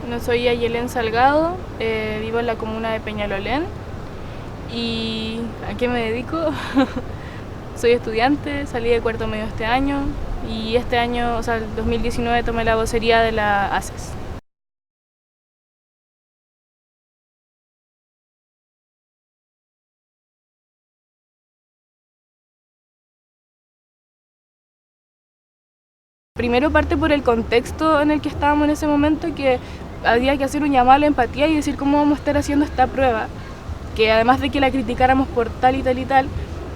No, soy Ayelén Salgado, vivo en la comuna de Peñalolén. ¿Y a qué me dedico? Soy estudiante, salí de cuarto medio este año y este año, o sea, el 2019, tomé la vocería de la ACES. Primero parte por el contexto en el que estábamos en ese momento, que había que hacer un llamado a la empatía y decir cómo vamos a estar haciendo esta prueba, que además de que la criticáramos por tal y tal y tal,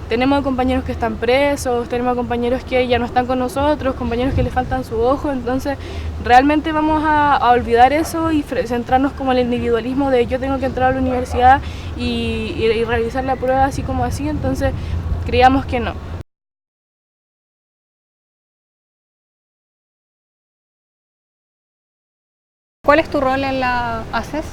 tenemos compañeros que están presos, tenemos compañeros que ya no están con nosotros, compañeros que les faltan su ojo, entonces realmente vamos a olvidar eso y centrarnos como en el individualismo de yo tengo que entrar a la universidad y realizar la prueba así como así, entonces creíamos que no. ¿Cuál es tu rol en la ACES?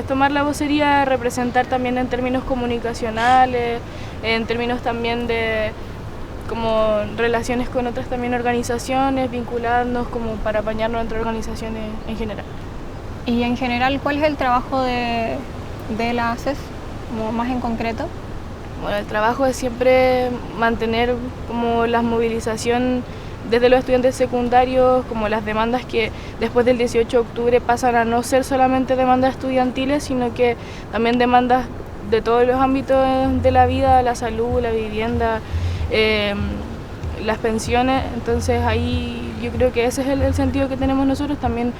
Tomar la vocería, representar también en términos comunicacionales, en términos también de como relaciones con otras también organizaciones, vincularnos como para apañarnos entre organizaciones en general. Y en general, ¿cuál es el trabajo de la ACES, como más en concreto? Bueno, el trabajo es siempre mantener como la movilización desde los estudiantes secundarios, como las demandas que después del 18 de octubre pasan a no ser solamente demandas estudiantiles, sino que también demandas de todos los ámbitos de la vida, la salud, la vivienda, las pensiones. Entonces ahí yo creo que ese es el sentido que tenemos nosotros, también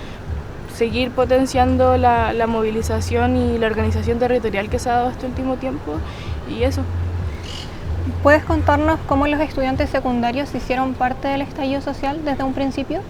seguir potenciando la movilización y la organización territorial que se ha dado este último tiempo y eso. ¿Puedes contarnos cómo los estudiantes secundarios hicieron parte del estallido social desde un principio?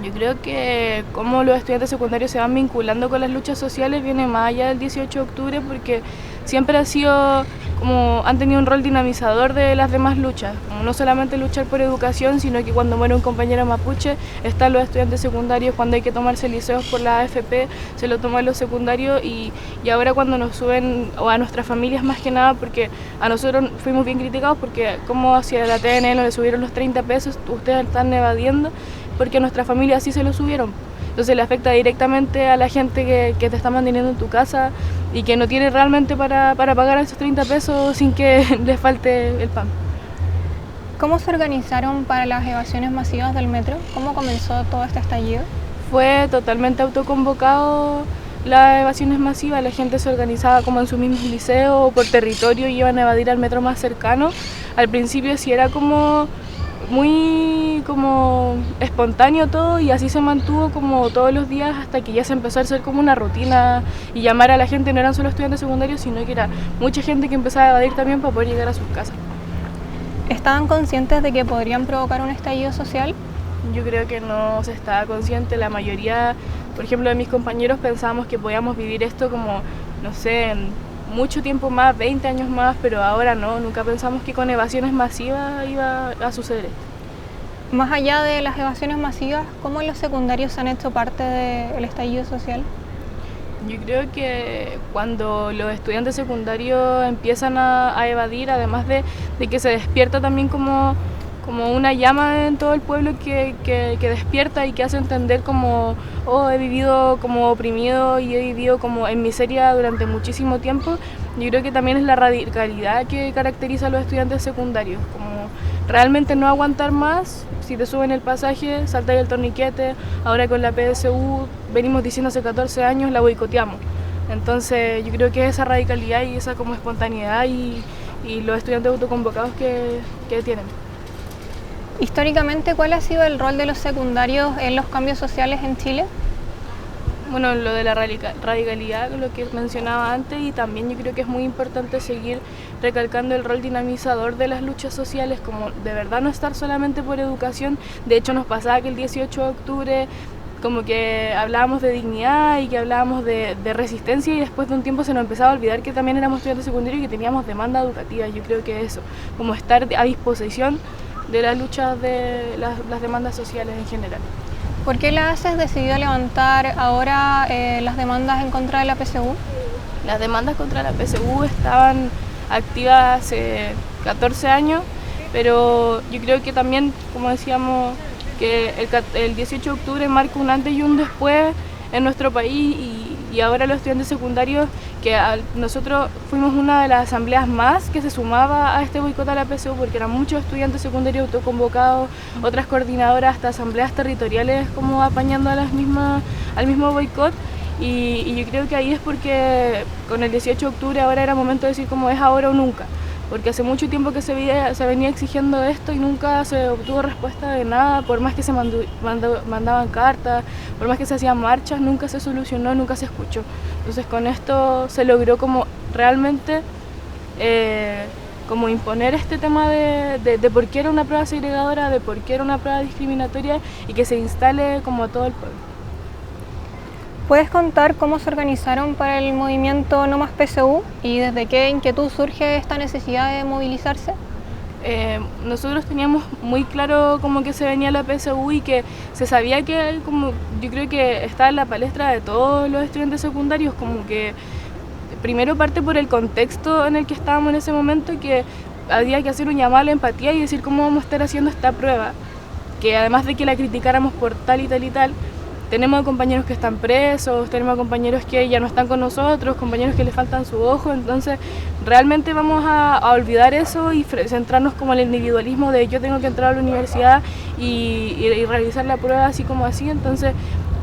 Yo creo que cómo los estudiantes secundarios se van vinculando con las luchas sociales viene más allá del 18 de octubre, porque siempre ha sido como han tenido un rol dinamizador de las demás luchas, como no solamente luchar por educación, sino que cuando muere un compañero mapuche están los estudiantes secundarios, cuando hay que tomarse liceos por la AFP se lo toman los secundarios y ahora cuando nos suben, o a nuestras familias más que nada, porque a nosotros fuimos bien criticados porque como hacia la TNL le subieron los 30 pesos, ustedes están evadiendo, porque a nuestra familia sí se lo subieron. Entonces le afecta directamente a la gente que te está manteniendo en tu casa y que no tiene realmente para pagar esos 30 pesos sin que les falte el pan. ¿Cómo se organizaron para las evasiones masivas del metro? ¿Cómo comenzó todo este estallido? Fue totalmente autoconvocado las evasiones masivas, la gente se organizaba como en su mismo liceo o por territorio y iban a evadir al metro más cercano. Al principio sí era como muy como espontáneo todo y así se mantuvo como todos los días hasta que ya se empezó a hacer como una rutina y llamar a la gente, no eran solo estudiantes secundarios, sino que era mucha gente que empezaba a evadir también para poder llegar a sus casas. ¿Estaban conscientes de que podrían provocar un estallido social? Yo creo que no se estaba consciente, la mayoría, por ejemplo, de mis compañeros pensábamos que podíamos vivir esto como, no sé, en mucho tiempo más, 20 años más, pero ahora no, nunca pensamos que con evasiones masivas iba a suceder esto. Más allá de las evasiones masivas, ¿cómo los secundarios han hecho parte del estallido social? Yo creo que cuando los estudiantes secundarios empiezan a evadir, además de que se despierta también como una llama en todo el pueblo que despierta y que hace entender como, oh, he vivido como oprimido y he vivido como en miseria durante muchísimo tiempo. Yo creo que también es la radicalidad que caracteriza a los estudiantes secundarios, como realmente no aguantar más. Si te suben el pasaje, salta el torniquete. Ahora con la PSU venimos diciendo hace 14 años, la boicoteamos. Entonces yo creo que esa radicalidad y esa como espontaneidad y los estudiantes autoconvocados que tienen. Históricamente, ¿cuál ha sido el rol de los secundarios en los cambios sociales en Chile? Bueno, lo de la radicalidad, lo que mencionaba antes, y también yo creo que es muy importante seguir recalcando el rol dinamizador de las luchas sociales, como de verdad no estar solamente por educación. De hecho nos pasaba que el 18 de octubre como que hablábamos de dignidad y que hablábamos de resistencia y después de un tiempo se nos empezaba a olvidar que también éramos estudiantes secundarios y que teníamos demanda educativa. Yo creo que eso, como estar a disposición de las luchas de las demandas sociales en general. ¿Por qué la ACES decidió levantar ahora las demandas en contra de la PSU? Las demandas contra la PSU estaban activas hace 14 años, pero yo creo que también, como decíamos, que el 18 de octubre marca un antes y un después en nuestro país y ahora los estudiantes secundarios, que nosotros fuimos una de las asambleas más que se sumaba a este boicot a la PSU, porque eran muchos estudiantes secundarios autoconvocados, otras coordinadoras, hasta asambleas territoriales como apañando a al mismo boicot. Y yo creo que ahí es porque con el 18 de octubre ahora era momento de decir como es ahora o nunca, porque hace mucho tiempo que se venía exigiendo esto y nunca se obtuvo respuesta de nada, por más que se mandaban cartas, por más que se hacían marchas, nunca se solucionó, nunca se escuchó. Entonces con esto se logró como realmente como imponer este tema de por qué era una prueba segregadora, de por qué era una prueba discriminatoria y que se instale como a todo el pueblo. ¿Puedes contar cómo se organizaron para el movimiento No Más PSU y desde qué inquietud surge esta necesidad de movilizarse? Nosotros teníamos muy claro como que se venía la PSU y que se sabía que como yo creo que está en la palestra de todos los estudiantes secundarios, como que primero parte por el contexto en el que estábamos en ese momento, que había que hacer un llamado a la empatía y decir cómo vamos a estar haciendo esta prueba, que además de que la criticáramos por tal y tal y tal, tenemos compañeros que están presos, tenemos compañeros que ya no están con nosotros, compañeros que les faltan su ojo, entonces realmente vamos a olvidar eso y centrarnos como en el individualismo de yo tengo que entrar a la universidad y realizar la prueba así como así, entonces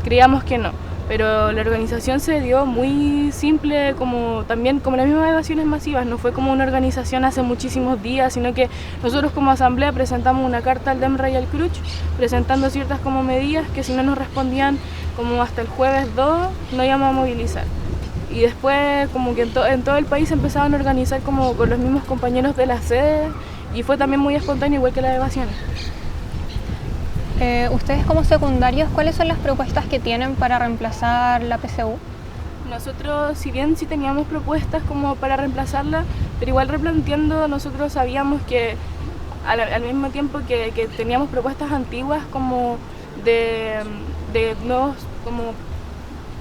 creíamos que no. Pero la organización se dio muy simple, como también como las mismas evasiones masivas, no fue como una organización hace muchísimos días, sino que nosotros como asamblea presentamos una carta al DEMRA y al CRUCH, presentando ciertas como medidas que si no nos respondían como hasta el jueves 2 no íbamos a movilizar. Y después como que en todo el país empezaban a organizar como con los mismos compañeros de las sedes y fue también muy espontáneo igual que las evasiones. Ustedes como secundarios, ¿cuáles son las propuestas que tienen para reemplazar la PSU? Nosotros, si bien sí teníamos propuestas como para reemplazarla, pero igual replanteando, nosotros sabíamos que al mismo tiempo que teníamos propuestas antiguas como de nuevos, como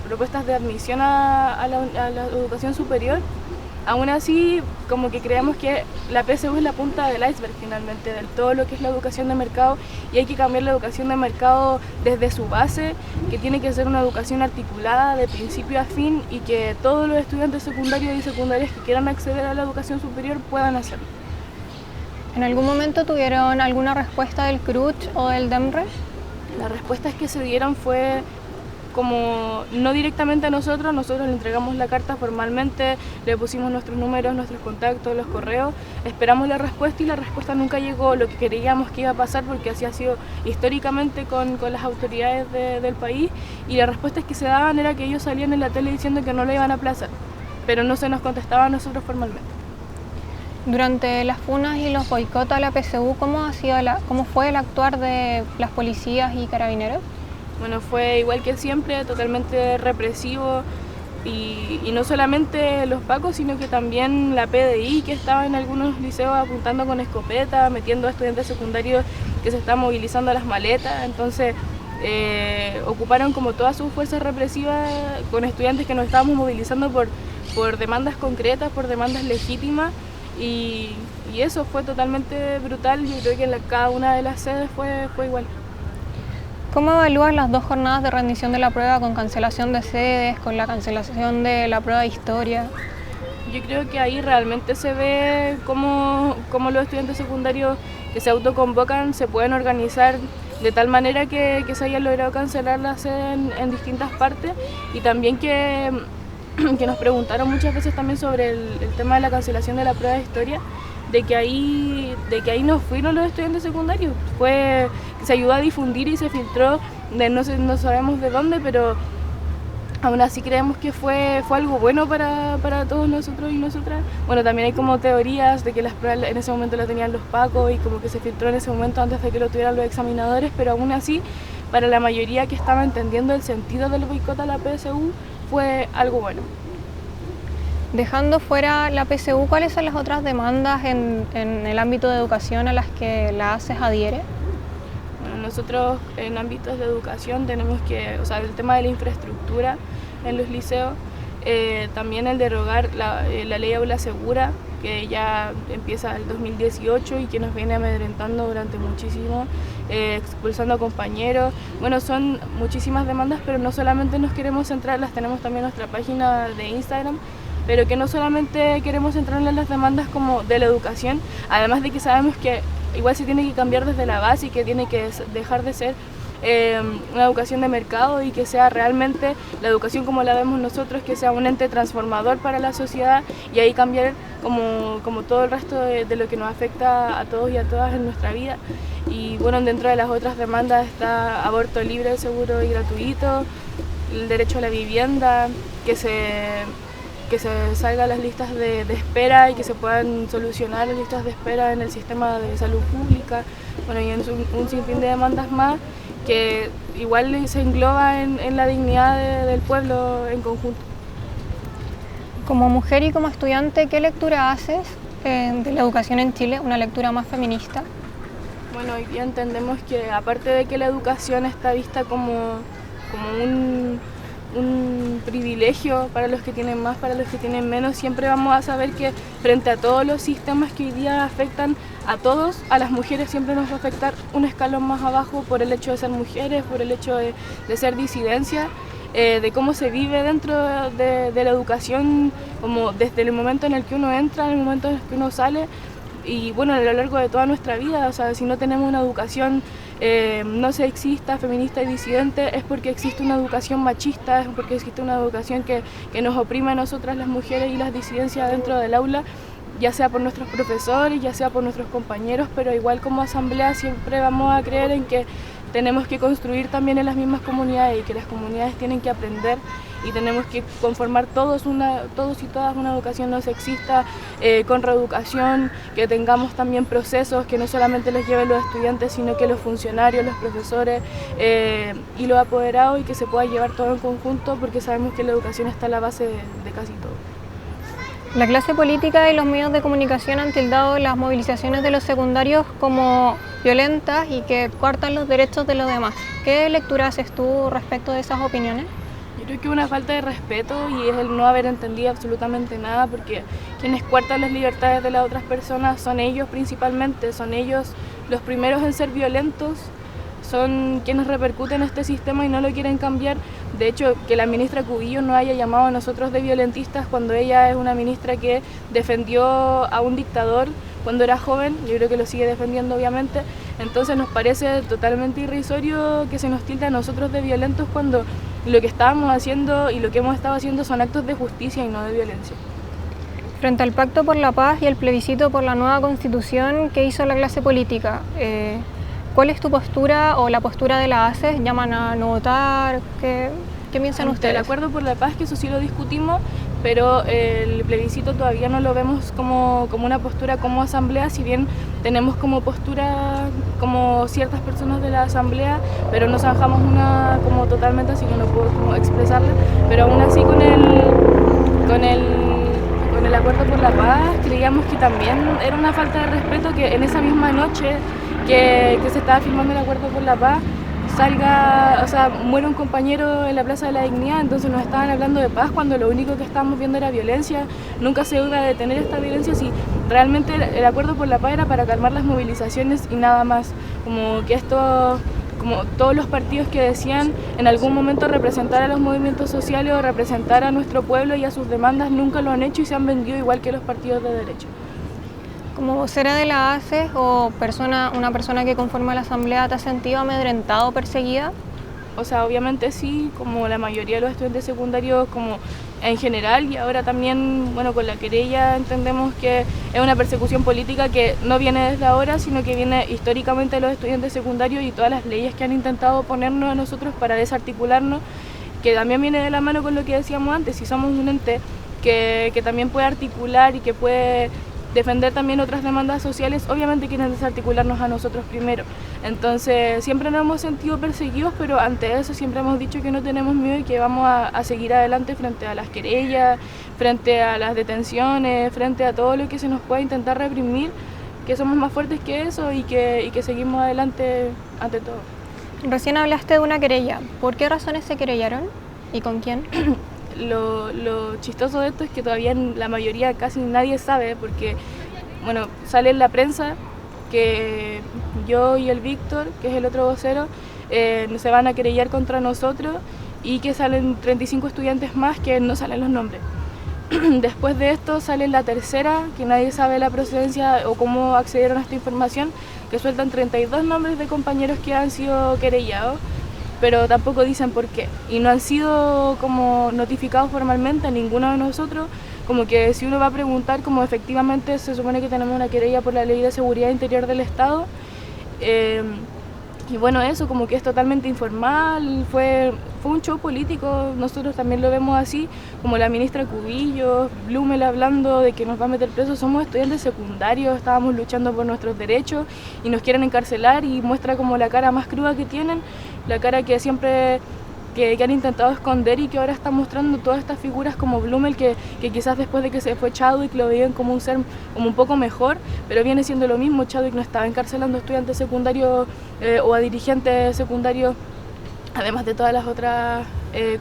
propuestas de admisión a la educación superior, aún así como que creemos que la PSU es la punta del iceberg finalmente de todo lo que es la educación de mercado y hay que cambiar la educación de mercado desde su base, que tiene que ser una educación articulada de principio a fin y que todos los estudiantes secundarios y secundarias que quieran acceder a la educación superior puedan hacerlo. ¿En algún momento tuvieron alguna respuesta del CRUCH o del DEMRE? Las respuestas que se dieron fue como no directamente a nosotros le entregamos la carta formalmente, le pusimos nuestros números, nuestros contactos, los correos, esperamos la respuesta y la respuesta nunca llegó, lo que creíamos que iba a pasar porque así ha sido históricamente con las autoridades del país y las respuestas que se daban era que ellos salían en la tele diciendo que no lo iban a aplazar, pero no se nos contestaba a nosotros formalmente. Durante las funas y los boicots a la PSU, ¿cómo fue el actuar de las policías y carabineros? Bueno, fue igual que siempre, totalmente represivo y no solamente los pacos, sino que también la PDI que estaba en algunos liceos apuntando con escopeta, metiendo a estudiantes secundarios que se están movilizando a las maletas, entonces ocuparon como todas sus fuerzas represivas con estudiantes que nos estábamos movilizando por demandas concretas, por demandas legítimas y eso fue totalmente brutal, yo creo que cada una de las sedes fue igual. ¿Cómo evalúas las 2 jornadas de rendición de la prueba con cancelación de sedes, con la cancelación de la prueba de historia? Yo creo que ahí realmente se ve cómo los estudiantes secundarios que se autoconvocan se pueden organizar de tal manera que se haya logrado cancelar la sede en distintas partes y también que nos preguntaron muchas veces también sobre el tema de la cancelación de la prueba de historia, de que ahí no fueron los estudiantes secundarios, se ayudó a difundir y se filtró, no sabemos de dónde, pero aún así creemos que fue algo bueno para todos nosotros y nosotras. Bueno, también hay como teorías de que las pruebas en ese momento las tenían los pacos y como que se filtró en ese momento antes de que lo tuvieran los examinadores, pero aún así, para la mayoría que estaba entendiendo el sentido del boicot a la PSU, fue algo bueno. Dejando fuera la PSU, ¿cuáles son las otras demandas en el ámbito de educación a las que la ACES adhiere? Bueno, nosotros en ámbitos de educación tenemos el tema de la infraestructura en los liceos, también el derogar la ley aula segura, que ya empieza el 2018 y que nos viene amedrentando durante muchísimo, expulsando a compañeros. Bueno, son muchísimas demandas, pero no solamente nos queremos centrar, las tenemos también en nuestra página de Instagram, pero que no solamente queremos centrarnos en las demandas como de la educación, además de que sabemos que igual se tiene que cambiar desde la base y que tiene que dejar de ser una educación de mercado y que sea realmente la educación como la vemos nosotros, que sea un ente transformador para la sociedad y ahí cambiar como todo el resto de lo que nos afecta a todos y a todas en nuestra vida. Y bueno, dentro de las otras demandas está aborto libre, seguro y gratuito, el derecho a la vivienda, que se salgan las listas de espera y que se puedan solucionar las listas de espera en el sistema de salud pública, bueno, y en un sinfín de demandas más que igual se engloba en la dignidad del pueblo en conjunto. Como mujer y como estudiante, ¿qué lectura haces de la educación en Chile, una lectura más feminista? Bueno, hoy día entendemos que aparte de que la educación está vista como un privilegio para los que tienen más, para los que tienen menos, siempre vamos a saber que frente a todos los sistemas que hoy día afectan a todos, a las mujeres siempre nos va a afectar un escalón más abajo por el hecho de ser mujeres, por el hecho de ser disidencia, de cómo se vive dentro de la educación, como desde el momento en el que uno entra, en el momento en el que uno sale, y bueno, a lo largo de toda nuestra vida. O sea, si no tenemos una educación no sexista, feminista y disidente, es porque existe una educación machista, es porque existe una educación que nos oprime a nosotras las mujeres y las disidencias dentro del aula, ya sea por nuestros profesores, ya sea por nuestros compañeros, pero igual como asamblea siempre vamos a creer en que tenemos que construir también en las mismas comunidades y que las comunidades tienen que aprender y tenemos que conformar todos y todas una educación no sexista, con reeducación, que tengamos también procesos que no solamente los lleven los estudiantes, sino que los funcionarios, los profesores y los apoderados, y que se pueda llevar todo en conjunto, porque sabemos que la educación está a la base de casi todo. La clase política y los medios de comunicación han tildado las movilizaciones de los secundarios como violentas y que coartan los derechos de los demás. ¿Qué lectura haces tú respecto de esas opiniones? Yo creo que es una falta de respeto y es el no haber entendido absolutamente nada, porque quienes coartan las libertades de las otras personas son ellos principalmente, son ellos los primeros en ser violentos, son quienes repercuten este sistema y no lo quieren cambiar. De hecho, que la ministra Cubillos nos haya llamado a nosotros de violentistas cuando ella es una ministra que defendió a un dictador cuando era joven, yo creo que lo sigue defendiendo obviamente, entonces nos parece totalmente irrisorio que se nos tilde a nosotros de violentos cuando lo que estábamos haciendo y lo que hemos estado haciendo son actos de justicia y no de violencia. Frente al Pacto por la Paz y el plebiscito por la nueva Constitución que hizo la clase política, ¿cuál es tu postura o la postura de la ACES? ¿Llaman a no votar? ¿Qué piensan ustedes? El acuerdo por la paz, que eso sí lo discutimos, pero el plebiscito todavía no lo vemos como una postura como asamblea, si bien tenemos como postura como ciertas personas de la asamblea, pero no zanjamos una como totalmente, así que no puedo como expresarla, pero aún así con el acuerdo por la paz creíamos que también era una falta de respeto que en esa misma noche que se estaba firmando el acuerdo por la paz muere un compañero en la Plaza de la Dignidad, entonces nos estaban hablando de paz cuando lo único que estábamos viendo era violencia. Nunca se iba a detener esta violencia si realmente el acuerdo por la paz era para calmar las movilizaciones y nada más. Como que como todos los partidos que decían en algún momento representar a los movimientos sociales o representar a nuestro pueblo y a sus demandas, nunca lo han hecho y se han vendido igual que los partidos de derecha. Como vocera de la ACES o una persona que conforma la asamblea, ¿te has sentido amedrentado o perseguida? O sea, obviamente sí, como la mayoría de los estudiantes secundarios, como en general, y ahora también, bueno, con la querella entendemos que es una persecución política que no viene desde ahora, sino que viene históricamente de los estudiantes secundarios y todas las leyes que han intentado ponernos a nosotros para desarticularnos, que también viene de la mano con lo que decíamos antes. Si somos un ente que también puede articular y que puede defender también otras demandas sociales, obviamente quieren desarticularnos a nosotros primero. Entonces siempre nos hemos sentido perseguidos, pero ante eso siempre hemos dicho que no tenemos miedo y que vamos a seguir adelante frente a las querellas, frente a las detenciones, frente a todo lo que se nos pueda intentar reprimir, que somos más fuertes que eso y que seguimos adelante ante todo. Recién hablaste de una querella. ¿Por qué razones se querellaron y con quién? lo chistoso de esto es que todavía la mayoría, casi nadie sabe, porque bueno, sale en la prensa que yo y el Víctor, que es el otro vocero, se van a querellar contra nosotros y que salen 35 estudiantes más que no salen los nombres. Después de esto sale la tercera, que nadie sabe la procedencia o cómo accedieron a esta información, que sueltan 32 nombres de compañeros que han sido querellados, pero tampoco dicen por qué. Y no han sido como notificados formalmente a ninguno de nosotros, como que si uno va a preguntar, como efectivamente se supone que tenemos una querella por la Ley de Seguridad Interior del Estado, y bueno, eso como que es totalmente informal, fue un show político, nosotros también lo vemos así, como la ministra Cubillos, Blumel hablando de que nos va a meter presos, somos estudiantes secundarios, estábamos luchando por nuestros derechos y nos quieren encarcelar, y muestra como la cara más cruda que tienen, la cara que siempre que han intentado esconder y que ahora están mostrando todas estas figuras como Blumel, que quizás después de que se fue Chadwick lo veían como un ser como un poco mejor, pero viene siendo lo mismo. Chadwick no estaba encarcelando a estudiantes secundarios o a dirigentes secundarios, además de todas las otras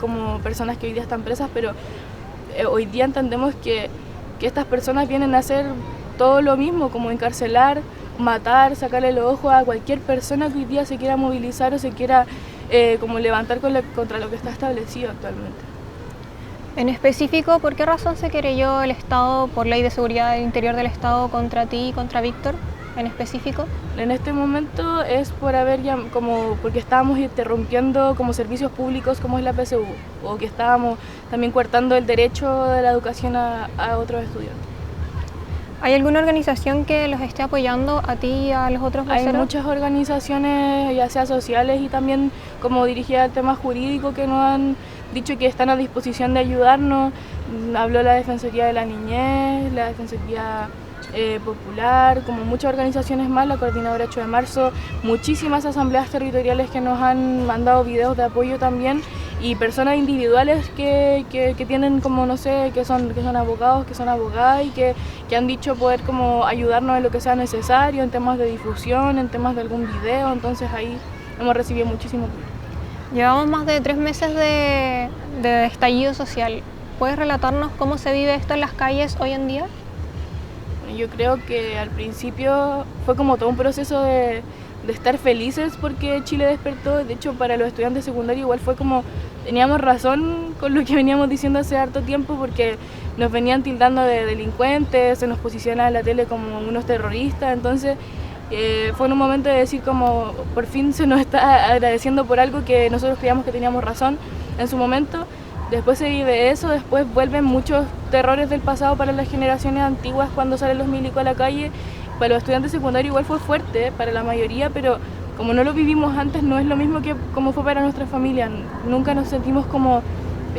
como personas que hoy día están presas, pero hoy día entendemos que estas personas vienen a hacer todo lo mismo, como encarcelar, matar, sacarle los ojos a cualquier persona que hoy día se quiera movilizar o se quiera como levantar contra lo que está establecido actualmente. En específico, ¿por qué razón se querelló el Estado por Ley de Seguridad del Interior del Estado contra ti y contra Víctor en específico? En este momento es por porque estábamos interrumpiendo como servicios públicos como es la PSU, o que estábamos también coartando el derecho de la educación a otros estudiantes. ¿Hay alguna organización que los esté apoyando a ti y a los otros voceros? Hay muchas organizaciones, ya sea sociales y también como dirigidas al tema jurídico, que nos han dicho que están a disposición de ayudarnos. Habló la Defensoría de la Niñez, la Defensoría Popular, como muchas organizaciones más, la Coordinadora 8 de marzo, muchísimas asambleas territoriales que nos han mandado videos de apoyo también, y personas individuales que tienen como, no sé, que son abogados, que son abogadas y que han dicho poder como ayudarnos en lo que sea necesario, en temas de difusión, en temas de algún video, entonces ahí hemos recibido muchísimo apoyo. Llevamos más de 3 meses de estallido social. ¿Puedes relatarnos cómo se vive esto en las calles hoy en día? Yo creo que al principio fue como todo un proceso de estar felices porque Chile despertó. De hecho, para los estudiantes secundarios igual fue como, teníamos razón con lo que veníamos diciendo hace harto tiempo, porque nos venían tildando de delincuentes, se nos posiciona en la tele como unos terroristas, entonces fue en un momento de decir como por fin se nos está agradeciendo por algo que nosotros creíamos que teníamos razón en su momento. Después se vive eso, después vuelven muchos terrores del pasado para las generaciones antiguas cuando salen los milicos a la calle. Para los estudiantes secundarios igual fue fuerte, para la mayoría, pero como no lo vivimos antes no es lo mismo que como fue para nuestra familia. Nunca nos sentimos como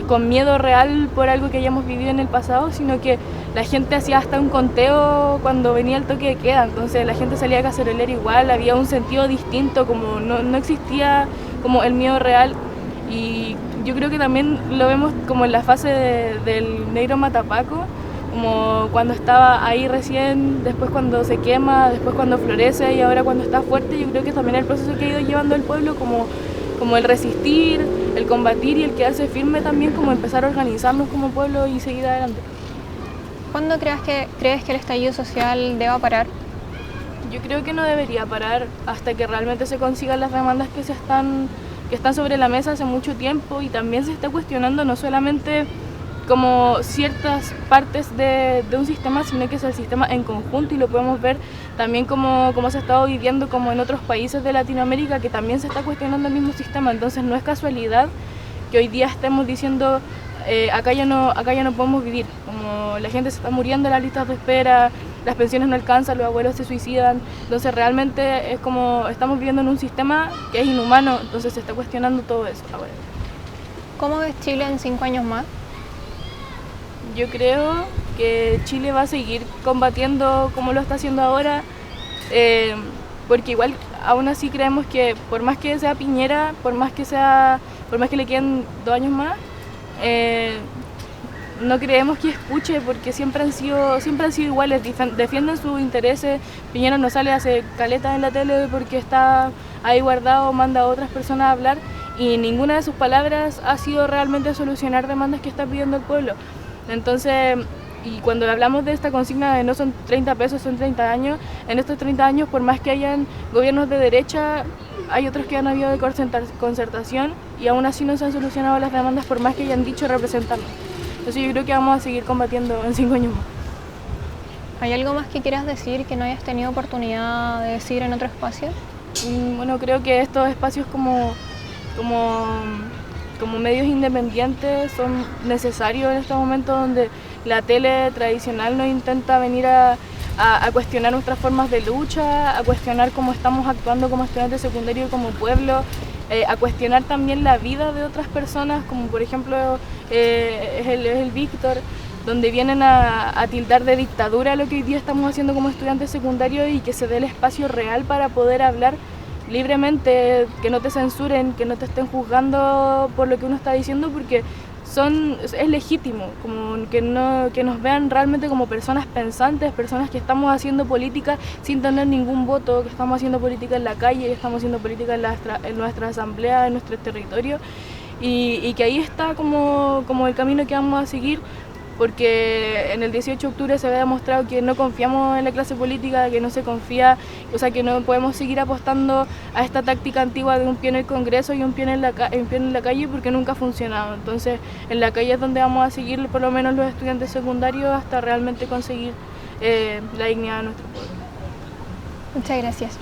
con miedo real por algo que hayamos vivido en el pasado, sino que la gente hacía hasta un conteo cuando venía el toque de queda, entonces la gente salía a cacerolear igual, había un sentido distinto, como no existía como el miedo real. Y yo creo que también lo vemos como en la fase del negro Matapaco, como cuando estaba ahí recién, después cuando se quema, después cuando florece y ahora cuando está fuerte. Yo creo que también el proceso que ha ido llevando el pueblo, como el resistir, el combatir y el quedarse firme también, como empezar a organizarnos como pueblo y seguir adelante. ¿Cuándo crees que el estallido social deba parar? Yo creo que no debería parar hasta que realmente se consigan las demandas que están sobre la mesa hace mucho tiempo, y también se está cuestionando no solamente como ciertas partes de un sistema, sino que es el sistema en conjunto, y lo podemos ver también como se ha estado viviendo como en otros países de Latinoamérica, que también se está cuestionando el mismo sistema. Entonces no es casualidad que hoy día estemos diciendo acá ya no podemos vivir, como la gente se está muriendo en las listas de espera, las pensiones no alcanzan, los abuelos se suicidan, entonces realmente es como estamos viviendo en un sistema que es inhumano, entonces se está cuestionando todo eso ahora. ¿Cómo ves Chile en 5 años más? Yo creo que Chile va a seguir combatiendo como lo está haciendo ahora, porque igual aún así creemos que por más que sea Piñera, por más que le queden 2 años más, no creemos que escuche, porque siempre han sido iguales, defienden sus intereses. Piñera no sale, hace caleta en la tele porque está ahí guardado, manda a otras personas a hablar, y ninguna de sus palabras ha sido realmente solucionar demandas que está pidiendo el pueblo. Entonces, y cuando hablamos de esta consigna de no son 30 pesos, son 30 años, en estos 30 años, por más que hayan gobiernos de derecha, hay otros que han habido de concertación y aún así no se han solucionado las demandas por más que hayan dicho representarnos. Entonces yo creo que vamos a seguir combatiendo en 5 años más. ¿Hay algo más que quieras decir que no hayas tenido oportunidad de decir en otro espacio? Bueno, creo que estos espacios como medios independientes son necesarios en estos momentos donde la tele tradicional nos intenta venir a cuestionar nuestras formas de lucha, a cuestionar cómo estamos actuando como estudiantes secundarios y como pueblo, a cuestionar también la vida de otras personas, como por ejemplo es el Víctor, donde vienen a tildar de dictadura lo que hoy día estamos haciendo como estudiantes secundarios y que se dé el espacio real para poder hablar libremente, que no te censuren, que no te estén juzgando por lo que uno está diciendo, porque es legítimo, como que nos vean realmente como personas pensantes, personas que estamos haciendo política sin tener ningún voto, que estamos haciendo política en la calle, que estamos haciendo política en nuestra asamblea, en nuestro territorio, y que ahí está como el camino que vamos a seguir, porque en el 18 de octubre se había demostrado que no confiamos en la clase política, que no se confía, o sea que no podemos seguir apostando a esta táctica antigua de un pie en el Congreso y un pie en la calle, porque nunca ha funcionado. Entonces en la calle es donde vamos a seguir, por lo menos los estudiantes secundarios, hasta realmente conseguir la dignidad de nuestro pueblo. Muchas gracias.